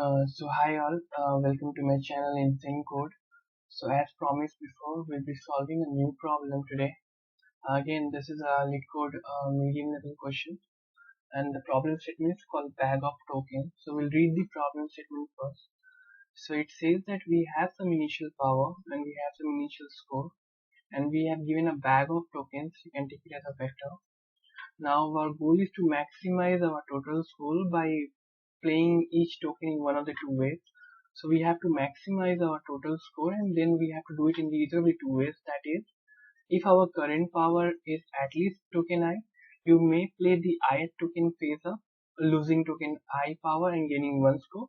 So hi all, welcome to my channel Insane Code. So as promised before, we'll be solving a new problem today. Again, this is a LeetCode medium level question, and the problem statement is called bag of tokens. So we'll read the problem statement first. So it says that we have some initial power and we have some initial score, and we have given a bag of tokens. You can take it as a vector. Now our goal is to maximize our total score by playing each token in one of the two ways. So we have to maximize our total score, and then we have to do it in either of the two ways. That is, if our current power is at least token I, you may play the ith token phase up, losing token I power and gaining one score.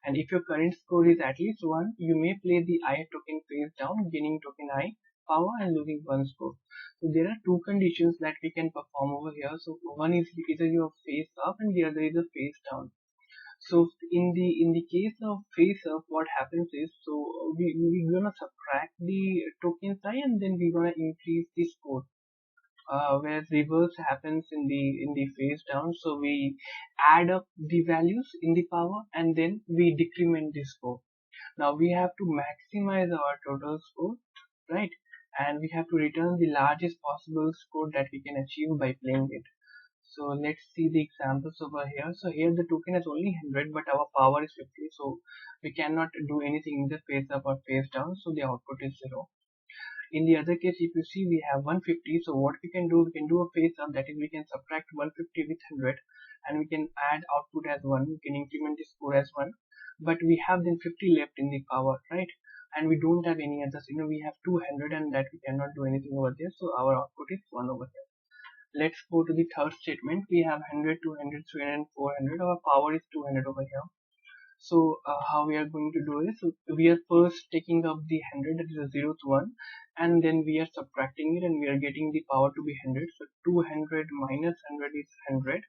And if your current score is at least 1, you may play the ith token face down, gaining token I power and losing one score. So there are two conditions that we can perform over here. So one is either your face up and the other is a face down. So in the case of face up, what happens is, so we're gonna subtract the token size and then we're gonna increase the score. Whereas reverse happens in the face down. So we add up the values in the power and then we decrement the score. Now we have to maximize our total score, right? And we have to return the largest possible score that we can achieve by playing it. So let's see the examples over here. So here the token is only 100 but our power is 50, so we cannot do anything in the face up or face down, so the output is 0. In the other case, if you see, we have 150, so what we can do a face up, that is we can subtract 150 with 100 and we can add output as 1, we can increment the score as 1, but we have then 50 left in the power, right? And we don't have any others, we have 200 and that we cannot do anything over there, so our output is 1 over here. Let's go to the third statement. We have 100, 200, 300, and 400. Our power is 200 over here. So how we are going to do is, so we are first taking up the 100, that is the 0th one, and then we are subtracting it and we are getting the power to be 100. So 200 minus 100 is 100,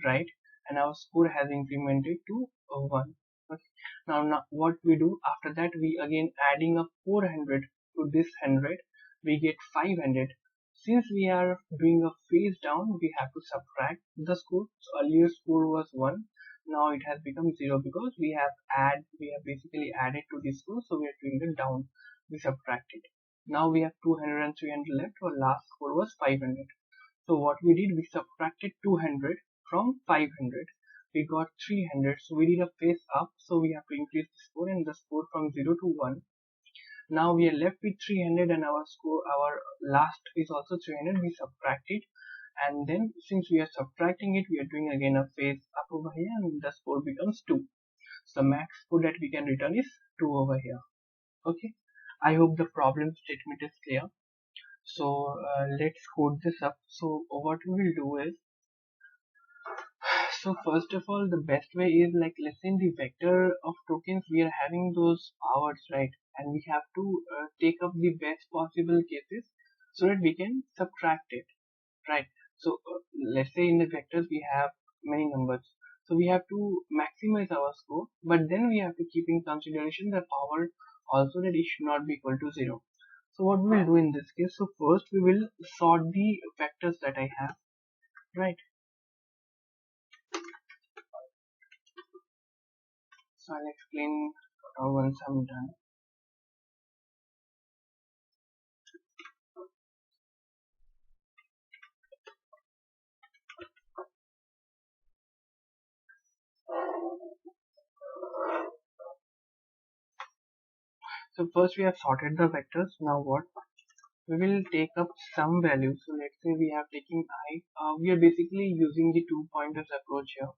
right? And our score has incremented to 1. Okay. Now what we do after that, we again adding up 400 to this 100, we get 500. Since we are doing a face down, we have to subtract the score. So earlier score was 1, now it has become 0 because we have basically added to this score, so we are doing the down, we subtracted. Now we have 200 and 300 left, our last score was 500. So what we did, we subtracted 200 from 500, we got 300, so we did a face up, so we have to increase the score and the score from 0 to 1. Now we are left with 300 and our score, our last is also 300, we subtract it, and then since we are subtracting it, we are doing again a face up over here and the score becomes 2. So the max score that we can return is 2 over here. Okay, I hope the problem statement is clear. So let's code this up. So what we will do is, so first of all, the best way is, like, let's say in the vector of tokens we are having those powers, right? And we have to take up the best possible cases so that we can subtract it, right? So let's say in the vectors we have many numbers, so we have to maximize our score, but then we have to keep in consideration the power also, that it should not be equal to 0. So what we will do in this case, so first we will sort the vectors that I have, right? So I'll explain once I'm done. So first we have sorted the vectors. Now what? We will take up some values. So let's say we have taken I. We are basically using the two pointers approach here.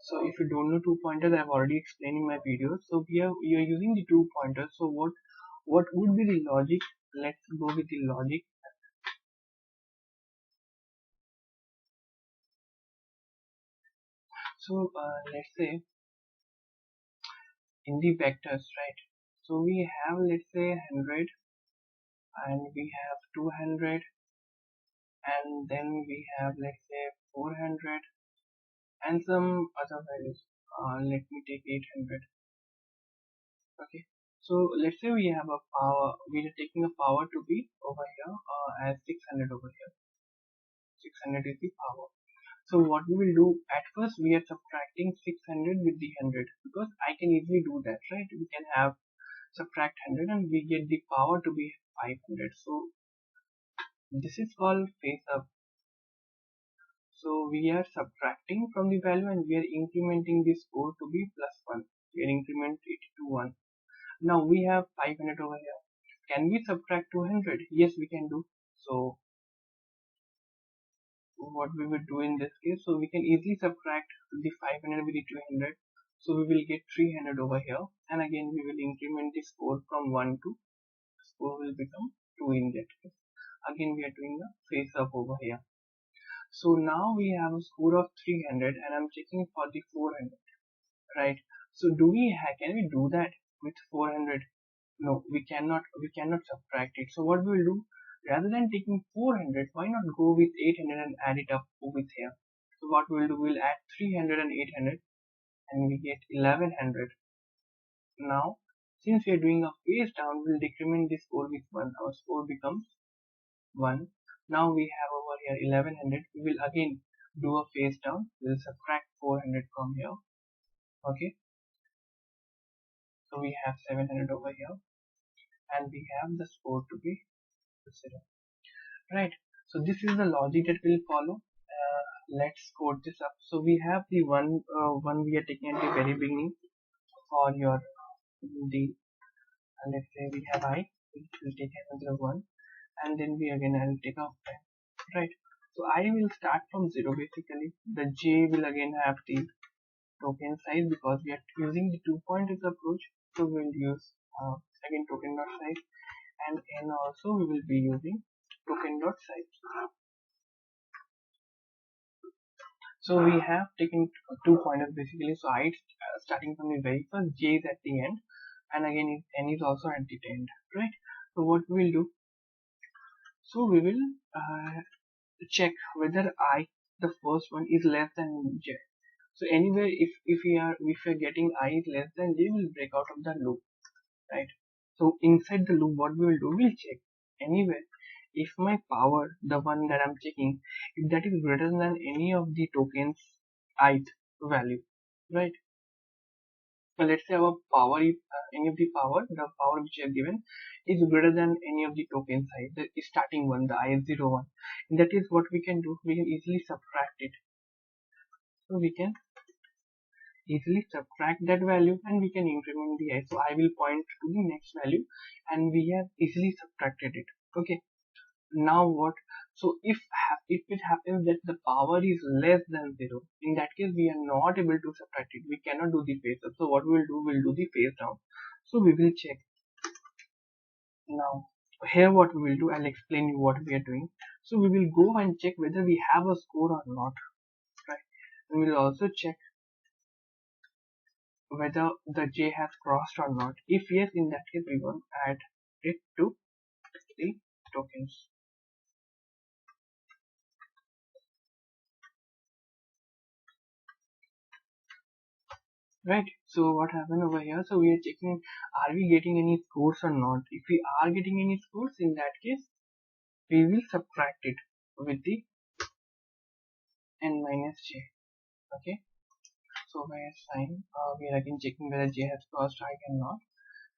So if you don't know two pointers, I've already explained in my videos. So we are using the two pointers. So what would be the logic? Let's go with the logic. So let's say in the vectors, right? So we have, let's say, 100 and we have 200 and then we have, let's say, 400 and some other values. Let me take 800. Okay, so let's say we have a power, we are taking a power to be over here as 600 over here. 600 is the power. So what we will do, at first we are subtracting 600 with the 100, because I can easily do that, right? We can have subtract 100 and we get the power to be 500. So this is called face up. So we are subtracting from the value and we are incrementing the score to be plus 1. We are increment it to 1. Now we have 500 over here. Can we subtract 200? Yes, we can do. So what we will do in this case, so we can easily subtract the 500 with the 200. So we will get 300 over here, and again we will increment the score from 1 to, score will become 2 in that case. Again we are doing a face up over here. So now we have a score of 300 and I'm checking for the 400, right? So can we do that with 400? No, we cannot subtract it. So what we will do, rather than taking 400, why not go with 800 and add it up with here? So what we will do, we'll add 300 and 800 and we get 1100. Now, since we are doing a face down, we'll decrement this score with 1. Our score becomes 1. Now we have over here 1100. We will again do a face down. We'll subtract 400 from here. Okay. So we have 700 over here and we have the score to be 0. Right. So this is the logic that we'll follow. Let's code this up. So we have the one we are taking at the very beginning for your the let's say we have I, we'll take another one, and then we again I'll take out 10. Right. So I will start from 0 basically. The j will again have the token size because we are using the 2 pointers approach. So we'll use again token dot size, and n also we will be using token dot size. So we have taken 2 pointers basically. So I starting from the very first, j is at the end, and again n is also at the end, right? So what we will do, so we will check whether I, the first one, is less than j. So anyway, if we are getting I is less than j, we'll break out of the loop, right? So inside the loop, what we will do, we'll check anyway if my power, the one that I'm checking, if that is greater than any of the tokens ith value, right? So let's say our power is any of the power which you have given is greater than any of the token size, the starting one, the I01. And that is what we can do. We can easily subtract it. So we can easily subtract that value and we can increment the I. So I will point to the next value and we have easily subtracted it. Okay. Now what? So if it happens that the power is less than 0, in that case we are not able to subtract it. We cannot do the face up. So what we will do, we'll do the face down. So we will check. Now here what we will do, I'll explain you what we are doing. So we will go and check whether we have a score or not, right? And we will also check whether the j has crossed or not. If yes, in that case we will add it to the tokens. Right. So what happened over here? So we are checking, are we getting any scores or not? If we are getting any scores, in that case we will subtract it with the n minus j. Okay. So by sign, we are again checking whether j has crossed I or not,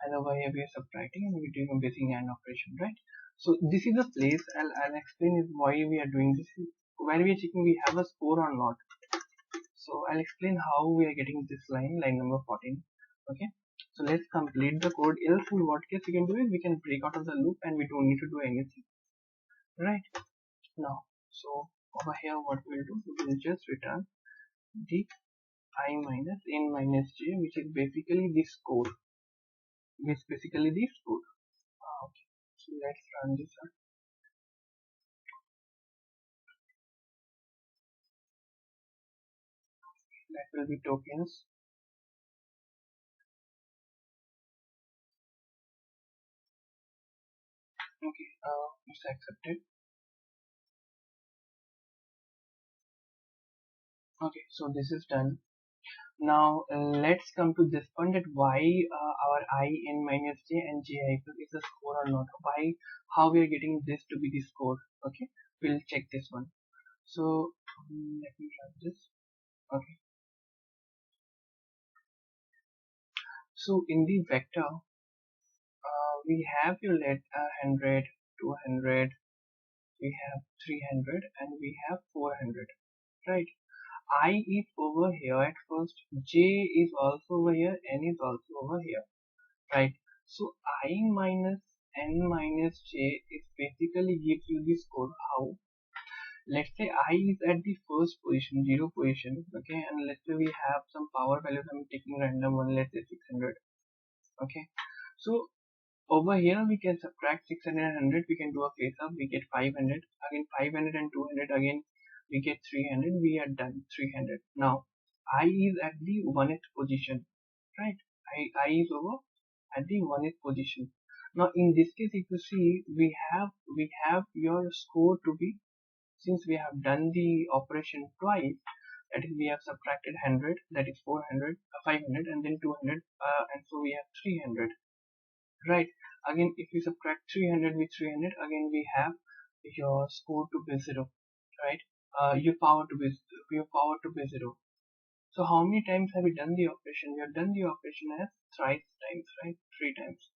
and over here we are subtracting and we're doing a basic AND operation, right? So this is the place I'll explain is why we are doing this. Where we are checking we have a score or not. So I'll explain how we are getting this line number 14. Okay. So let's complete the code. Else in what case we can do is we can break out of the loop and we don't need to do anything. Right. Now, so over here what we'll do, we will just return the I minus n minus j, which is basically the score. Okay. So let's run this up. That will be tokens. Okay, it's accepted. Okay, so this is done. Now let's come to this point, that why our I n minus j and j equal is a score or not. Why, how we are getting this to be the score. Okay, we'll check this one. So let me run this. Okay. So in the vector, we have your let 100, 200, we have 300, and we have 400. Right. I is over here at first, j is also over here, n is also over here. Right. So I minus n minus j is basically gives you the score. How? Let's say I is at the first position, 0 position, okay, and let's say we have some power values. I'm taking random one, let's say 600. Okay, so over here we can subtract 600 and 100, we can do a face up, we get 500, again 500 and 200, again we get 300, we are done. 300. Now I is at the 1th position, right? I is over at the 1th position. Now in this case, if you see, we have your score to be, since we have done the operation twice, that is we have subtracted 100, that is 400, 500, and then 200, and so we have 300. Right. Again, if we subtract 300 with 300, again we have your score to be 0. Right. Your power to be 0. So how many times have we done the operation? We have done the operation as thrice times, right? 3 times.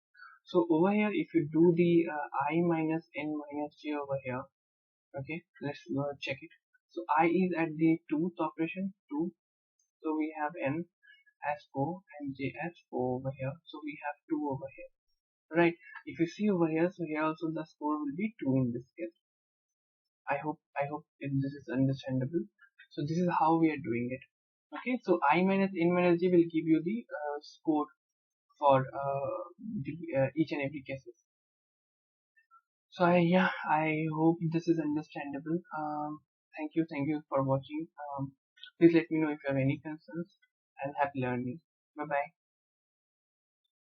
So over here, if you do the I minus n minus j over here, okay, let's check it. So I is at the 2th operation, 2. So we have n as 4 and j as 4 over here. So we have 2 over here. Right. If you see over here, so here also the score will be 2 in this case. I hope this is understandable. So this is how we are doing it. Okay. So I minus n minus j will give you the score for each and every cases. So I hope this is understandable. Thank you for watching. Please let me know if you have any concerns, and happy learning. Bye bye.